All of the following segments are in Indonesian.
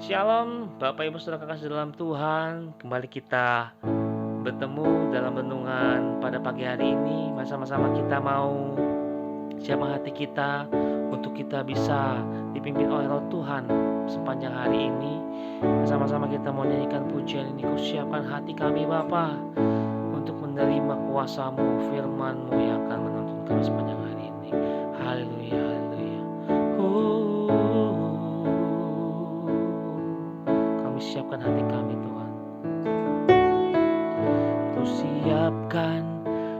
Shalom, Bapak Ibu Saudara kekasih dalam Tuhan. Kembali kita bertemu dalam renungan pada pagi hari ini. Sama-sama kita mau siapkan hati kita untuk kita bisa dipimpin oleh Roh Tuhan sepanjang hari ini. Sama-sama kita mau nyanyikan pujian ini. Ku siapkan hati kami Bapa untuk menerima kuasa-Mu, firman-Mu yang akan menuntun kami sepanjang hari ini. Haleluya, haleluya. Kami siapkan hati kami Tuhan. Ku siapkan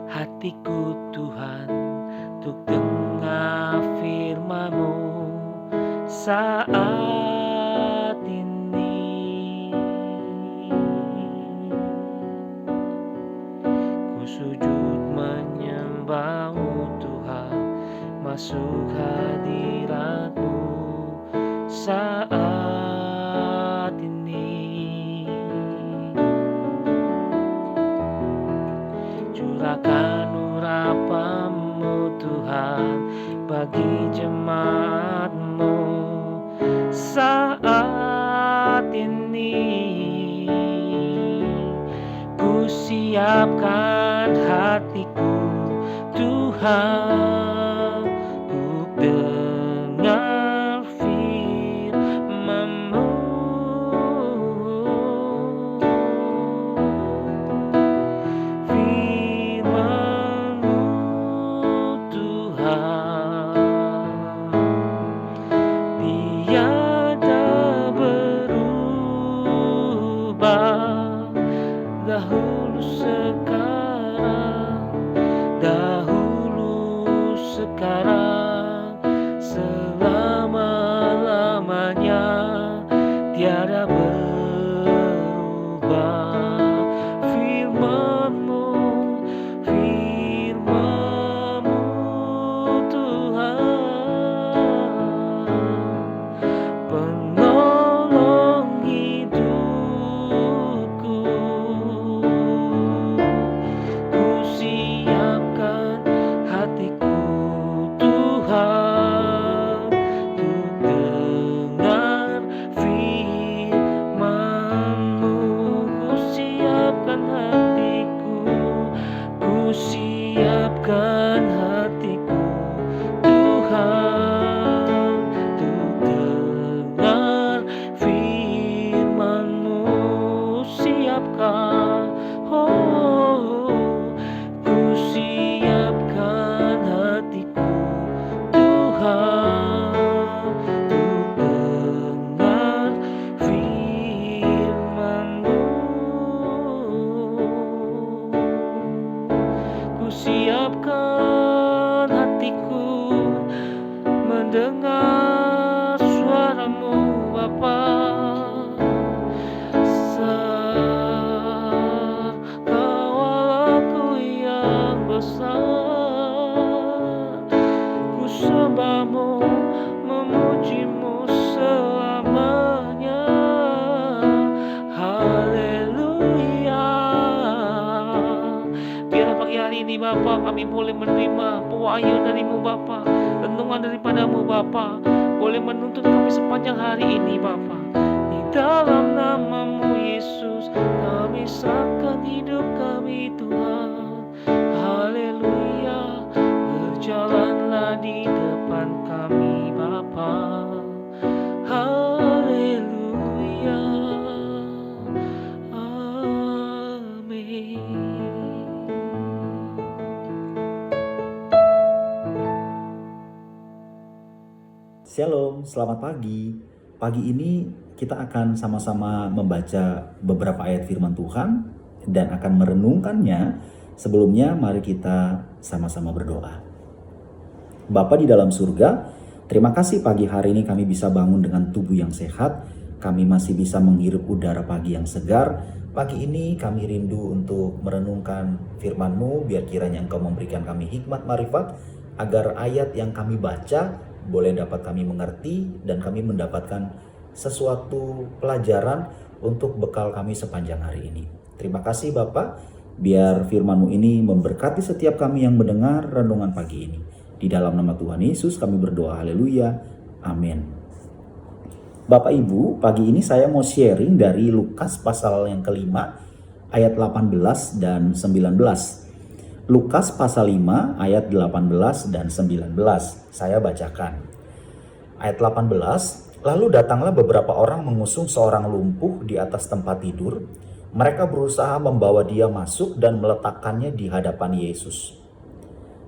hatiku Tuhan untuk dengar firman-Mu saat ini. Ku sujud menyembah-Mu Tuhan, masuk hadirat-Mu saat ini. Curahkan urapan-Mu Tuhan bagi jemaat-Mu saat ini. Ku siapkan hatiku Tuhan untuk dengar firman-Mu. Firman-Mu Tuhan tiada berubah, dahulu sekarang, selama-lamanya tiada berubah. Firman-Mu, firman-Mu Tuhan, penolong hidupku. Ku siapkan hatiku Tuhan untuk dengar firman-Mu. Ku siapkan hatiku, ku siapkan hatiku Tuhan untuk dengar firman-Mu. Siapkan, oh, ku siapkan hatiku Tuhan untuk dengar firman-Mu. Ku siapkan hatiku mendengar suara-Mu Bapa. Kawal aku yang besar, ku sembah-Mu, memuji-Mu selamanya. Haleluya. Biar pagi hari ini Bapa kami boleh menerima pewahyuan dari-Mu Bapa, renungan daripada-Mu Bapa, boleh menuntun kami sepanjang hari ini Bapa. Di dalam nama-Mu Yesus kami serahkan hidup kami Tuhan. Haleluya. Berjalanlah di depan kami Bapa. Haleluya. Amin. Shalom, selamat pagi. Pagi ini kita akan sama-sama membaca beberapa ayat firman Tuhan dan akan merenungkannya. Sebelumnya mari kita sama-sama berdoa. Bapa di dalam surga, terima kasih pagi hari ini kami bisa bangun dengan tubuh yang sehat. Kami masih bisa menghirup udara pagi yang segar. Pagi ini kami rindu untuk merenungkan firman-Mu, biar kiranya Engkau memberikan kami hikmat marifat, agar ayat yang kami baca boleh dapat kami mengerti dan kami mendapatkan sesuatu pelajaran untuk bekal kami sepanjang hari ini. Terima kasih Bapak, biar firman-Mu ini memberkati setiap kami yang mendengar renungan pagi ini. Di dalam nama Tuhan Yesus kami berdoa, haleluya, amin. Bapak Ibu, pagi ini saya mau sharing dari Lukas pasal yang kelima, ayat 18 dan 19. Lukas pasal 5 ayat 18 dan 19. Saya bacakan. Ayat 18, lalu datanglah beberapa orang mengusung seorang lumpuh di atas tempat tidur. Mereka berusaha membawa dia masuk dan meletakkannya di hadapan Yesus.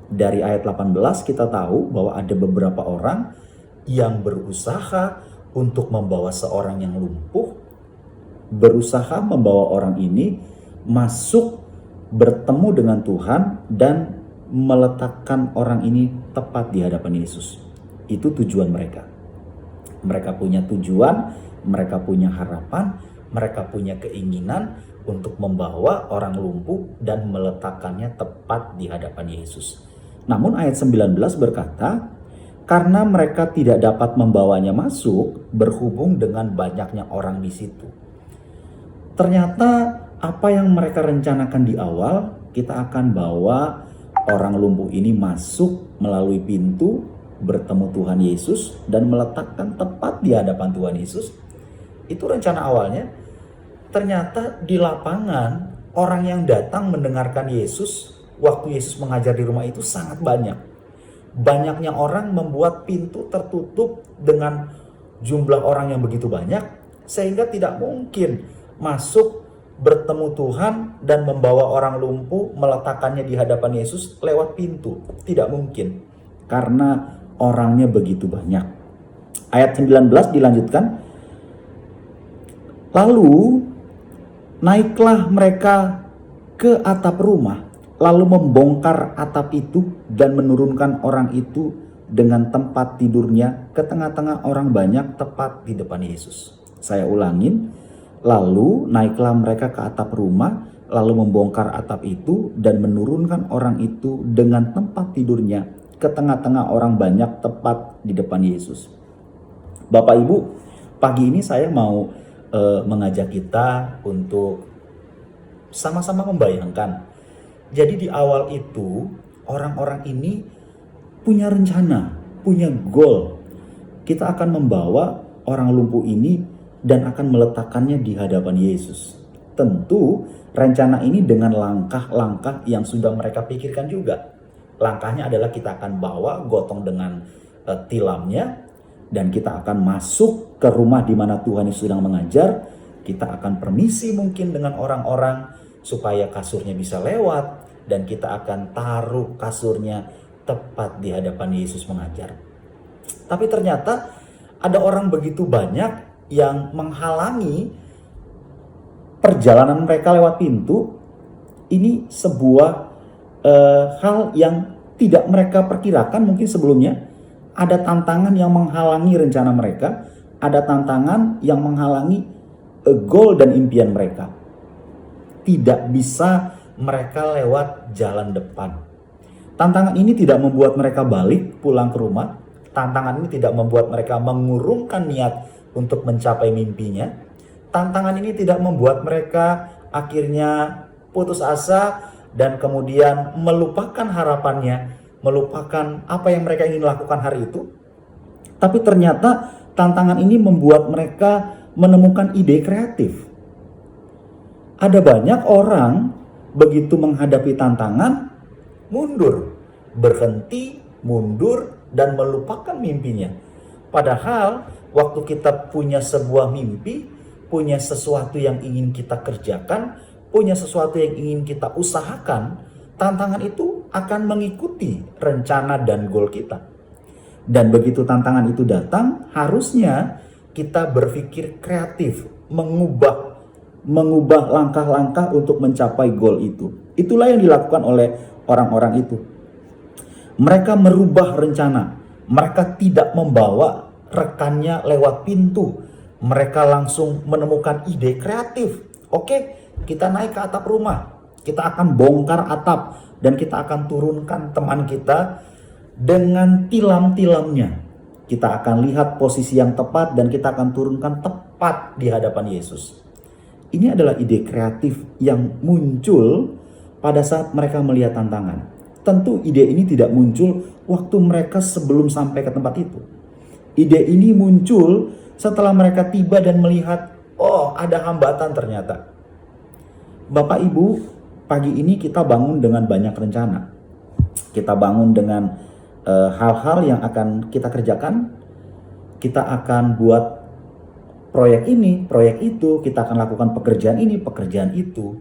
Dari ayat 18 kita tahu bahwa ada beberapa orang yang berusaha untuk membawa seorang yang lumpuh, berusaha membawa orang ini masuk bertemu dengan Tuhan dan meletakkan orang ini tepat di hadapan Yesus. Itu tujuan mereka. Mereka punya tujuan, mereka punya harapan, mereka punya keinginan untuk membawa orang lumpuh dan meletakkannya tepat di hadapan Yesus. Namun ayat 19 berkata, karena mereka tidak dapat membawanya masuk berhubung dengan banyaknya orang di situ. Ternyata apa yang mereka rencanakan di awal, kita akan bawa orang lumpuh ini masuk melalui pintu, bertemu Tuhan Yesus dan meletakkan tepat di hadapan Tuhan Yesus. Itu rencana awalnya. Ternyata di lapangan orang yang datang mendengarkan Yesus waktu Yesus mengajar di rumah itu sangat banyak. Banyaknya orang membuat pintu tertutup dengan jumlah orang yang begitu banyak, sehingga tidak mungkin masuk bertemu Tuhan dan membawa orang lumpuh meletakkannya di hadapan Yesus lewat pintu. Tidak mungkin, karena orangnya begitu banyak. Ayat 19 dilanjutkan, lalu naiklah mereka ke atap rumah, lalu membongkar atap itu dan menurunkan orang itu dengan tempat tidurnya ke tengah-tengah orang banyak tepat di depan Yesus. Saya ulangin, lalu naiklah mereka ke atap rumah, lalu membongkar atap itu dan menurunkan orang itu dengan tempat tidurnya ke tengah-tengah orang banyak tepat di depan Yesus. Bapak Ibu, pagi ini saya mau mengajak kita untuk sama-sama membayangkan. Jadi di awal itu orang-orang ini punya rencana, punya goal. Kita akan membawa orang lumpuh ini dan akan meletakkannya di hadapan Yesus. Tentu rencana ini dengan langkah-langkah yang sudah mereka pikirkan juga. Langkahnya adalah kita akan bawa gotong dengan tilamnya dan kita akan masuk ke rumah di mana Tuhan Yesus sedang mengajar. Kita akan permisi mungkin dengan orang-orang supaya kasurnya bisa lewat, dan kita akan taruh kasurnya tepat di hadapan Yesus mengajar. Tapi ternyata ada orang begitu banyak yang menghalangi perjalanan mereka lewat pintu. Ini sebuah hal yang tidak mereka perkirakan mungkin sebelumnya. Ada tantangan yang menghalangi rencana mereka, ada tantangan yang menghalangi goal dan impian mereka. Tidak bisa mereka lewat jalan depan. Tantangan ini tidak membuat mereka balik pulang ke rumah. Tantangan ini tidak membuat mereka mengurungkan niat untuk mencapai mimpinya. Tantangan ini tidak membuat mereka akhirnya putus asa dan kemudian melupakan harapannya, melupakan apa yang mereka ingin lakukan hari itu. Tapi ternyata tantangan ini membuat mereka menemukan ide kreatif. Ada banyak orang begitu menghadapi tantangan, mundur, berhenti, mundur, dan melupakan mimpinya. Padahal waktu kita punya sebuah mimpi, punya sesuatu yang ingin kita kerjakan, punya sesuatu yang ingin kita usahakan, tantangan itu akan mengikuti rencana dan goal kita. Dan begitu tantangan itu datang, harusnya kita berpikir kreatif, mengubah langkah-langkah untuk mencapai goal itu. Itulah yang dilakukan oleh orang-orang itu. Mereka merubah rencana. Mereka tidak membawa rekannya lewat pintu. Mereka langsung menemukan ide kreatif. Oke, kita naik ke atap rumah. Kita akan bongkar atap dan kita akan turunkan teman kita dengan tilam-tilamnya. Kita akan lihat posisi yang tepat dan kita akan turunkan tepat di hadapan Yesus. Ini adalah ide kreatif yang muncul pada saat mereka melihat tantangan. Tentu ide ini tidak muncul waktu mereka sebelum sampai ke tempat itu. Ide ini muncul Setelah mereka tiba dan melihat, oh ada hambatan ternyata. Bapak Ibu, pagi ini kita bangun dengan banyak rencana. Kita bangun dengan hal-hal yang akan kita kerjakan. Kita akan buat proyek ini, proyek itu, kita akan lakukan pekerjaan ini, pekerjaan itu.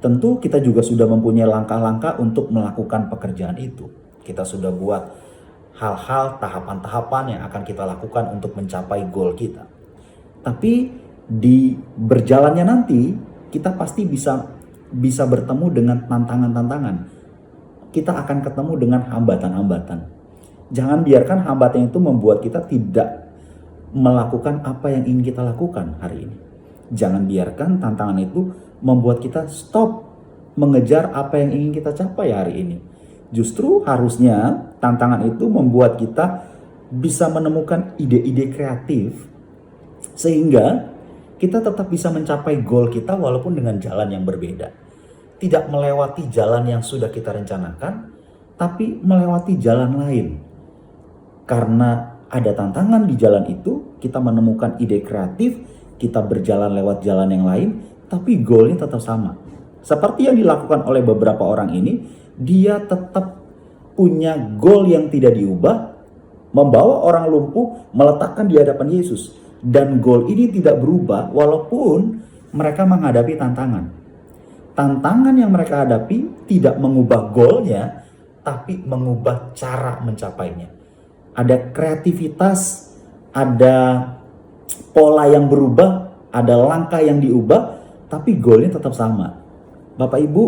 Tentu kita juga sudah mempunyai langkah-langkah untuk melakukan pekerjaan itu. Kita sudah buat hal-hal, tahapan-tahapan yang akan kita lakukan untuk mencapai goal kita. Tapi di berjalannya nanti, kita pasti bisa bertemu dengan tantangan-tantangan. Kita akan ketemu dengan hambatan-hambatan. Jangan biarkan hambatan itu membuat kita tidak melakukan apa yang ingin kita lakukan hari ini. Jangan biarkan tantangan itu membuat kita stop mengejar apa yang ingin kita capai hari ini. Justru harusnya tantangan itu membuat kita bisa menemukan ide-ide kreatif sehingga kita tetap bisa mencapai goal kita walaupun dengan jalan yang berbeda. Tidak melewati jalan yang sudah kita rencanakan, tapi melewati jalan lain. Karena ada tantangan di jalan itu, kita menemukan ide kreatif, kita berjalan lewat jalan yang lain, tapi goalnya tetap sama. Seperti yang dilakukan oleh beberapa orang ini, dia tetap punya goal yang tidak diubah, membawa orang lumpuh, meletakkan di hadapan Yesus. Dan goal ini tidak berubah walaupun mereka menghadapi tantangan. Tantangan yang mereka hadapi tidak mengubah goalnya, tapi mengubah cara mencapainya. Ada kreativitas, ada pola yang berubah, ada langkah yang diubah, tapi goalnya tetap sama. Bapak Ibu,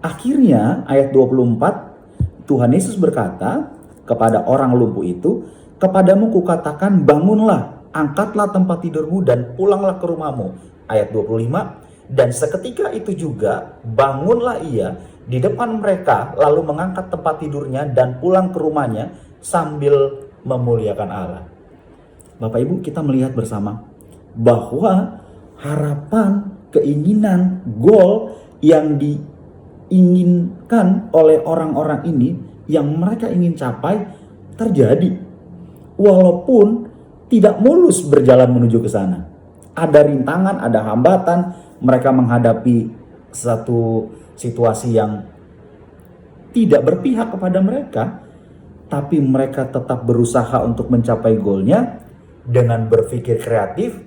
akhirnya ayat 24, Tuhan Yesus berkata kepada orang lumpuh itu, "Kepadamu kukatakan, bangunlah, angkatlah tempat tidurmu dan pulanglah ke rumahmu." Ayat 25, dan seketika itu juga bangunlah ia di depan mereka, lalu mengangkat tempat tidurnya dan pulang ke rumahnya sambil memuliakan Allah. Bapak Ibu, kita melihat bersama bahwa harapan, keinginan, goal yang diinginkan oleh orang-orang ini, yang mereka ingin capai, terjadi. Walaupun tidak mulus berjalan menuju ke sana. Ada rintangan, ada hambatan, mereka menghadapi satu situasi yang tidak berpihak kepada mereka, tapi mereka tetap berusaha untuk mencapai goalnya dengan berpikir kreatif,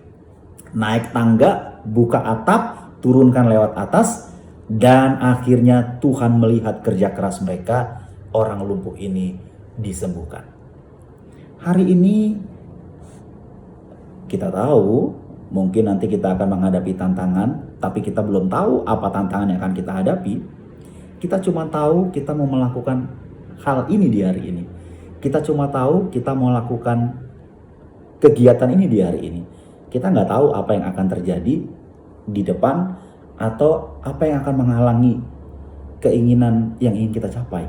naik tangga, buka atap, turunkan lewat atas, dan akhirnya Tuhan melihat kerja keras mereka, orang lumpuh ini disembuhkan. Hari ini kita tahu mungkin nanti kita akan menghadapi tantangan, tapi kita belum tahu apa tantangan yang akan kita hadapi. Kita cuma tahu kita mau melakukan hal ini di hari ini. Kita cuma tahu kita mau lakukan kegiatan ini di hari ini. Kita nggak tahu apa yang akan terjadi di depan atau apa yang akan menghalangi keinginan yang ingin kita capai.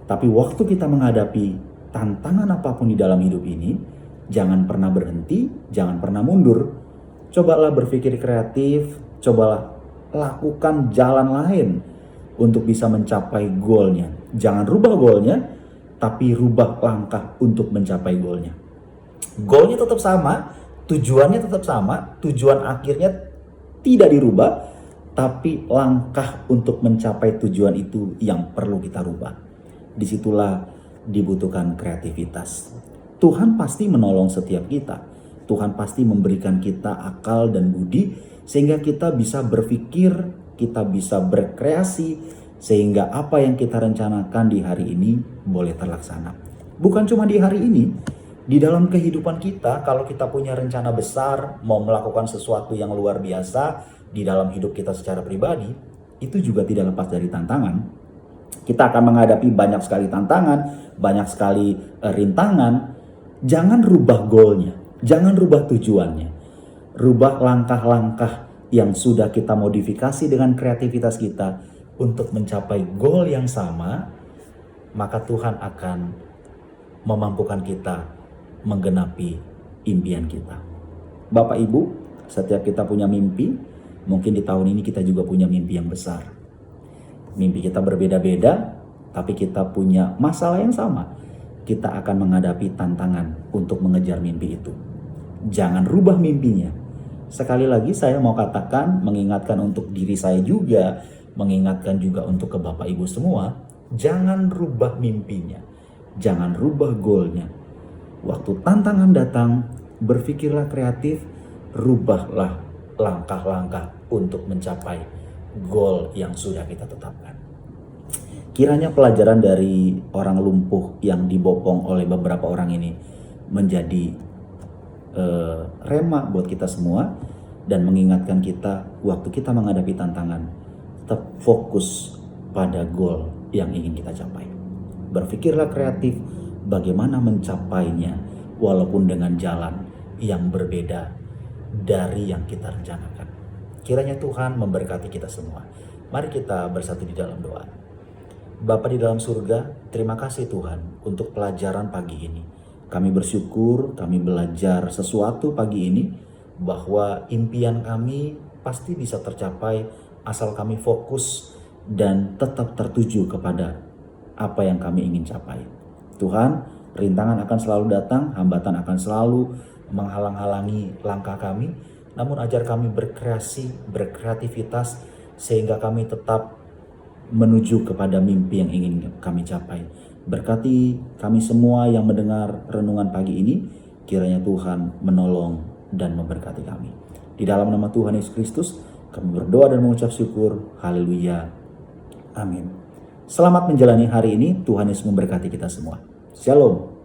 Tapi waktu kita menghadapi tantangan apapun di dalam hidup ini, jangan pernah berhenti, jangan pernah mundur. Cobalah berpikir kreatif, cobalah lakukan jalan lain untuk bisa mencapai goalnya. Jangan rubah goalnya, tapi rubah langkah untuk mencapai goalnya. Goalnya tetap sama, tujuannya tetap sama, tujuan akhirnya tidak dirubah, tapi langkah untuk mencapai tujuan itu yang perlu kita rubah. Disitulah dibutuhkan kreativitas. Tuhan pasti menolong setiap kita. Tuhan pasti memberikan kita akal dan budi sehingga kita bisa berpikir, kita bisa berkreasi sehingga apa yang kita rencanakan di hari ini boleh terlaksana. Bukan cuma di hari ini, di dalam kehidupan kita kalau kita punya rencana besar, mau melakukan sesuatu yang luar biasa di dalam hidup kita secara pribadi, itu juga tidak lepas dari tantangan. Kita akan menghadapi banyak sekali tantangan, banyak sekali rintangan. Jangan rubah goalnya, jangan rubah tujuannya. Rubah langkah-langkah yang sudah kita modifikasi dengan kreativitas kita untuk mencapai goal yang sama, maka Tuhan akan memampukan kita menggenapi impian kita. Bapak Ibu, setiap kita punya mimpi, mungkin di tahun ini kita juga punya mimpi yang besar. Mimpi kita berbeda-beda, tapi kita punya masalah yang sama. Kita akan menghadapi tantangan untuk mengejar mimpi itu. Jangan rubah mimpinya. Sekali lagi saya mau katakan, mengingatkan untuk diri saya juga, mengingatkan juga untuk ke Bapak Ibu semua, jangan rubah mimpinya, jangan rubah goalnya. Waktu tantangan datang, berpikirlah kreatif, rubahlah langkah-langkah untuk mencapai goal yang sudah kita tetapkan. Kiranya pelajaran dari orang lumpuh yang dibopong oleh beberapa orang ini menjadi rema buat kita semua dan mengingatkan kita waktu kita menghadapi tantangan, tetap fokus pada goal yang ingin kita capai. Berpikirlah kreatif bagaimana mencapainya walaupun dengan jalan yang berbeda dari yang kita rencanakan. Kiranya Tuhan memberkati kita semua. Mari kita bersatu di dalam doa. Bapa di dalam surga, terima kasih Tuhan untuk pelajaran pagi ini. Kami bersyukur, kami belajar sesuatu pagi ini bahwa impian kami pasti bisa tercapai asal kami fokus dan tetap tertuju kepada apa yang kami ingin capai. Tuhan, rintangan akan selalu datang, hambatan akan selalu menghalang-halangi langkah kami, namun ajar kami berkreasi, berkreativitas sehingga kami tetap menuju kepada mimpi yang ingin kami capai. Berkati kami semua yang mendengar renungan pagi ini, kiranya Tuhan menolong dan memberkati kami. Di dalam nama Tuhan Yesus Kristus, kami berdoa dan mengucap syukur. Haleluya. Amin. Selamat menjalani hari ini. Tuhan Yesus memberkati kita semua. Shalom.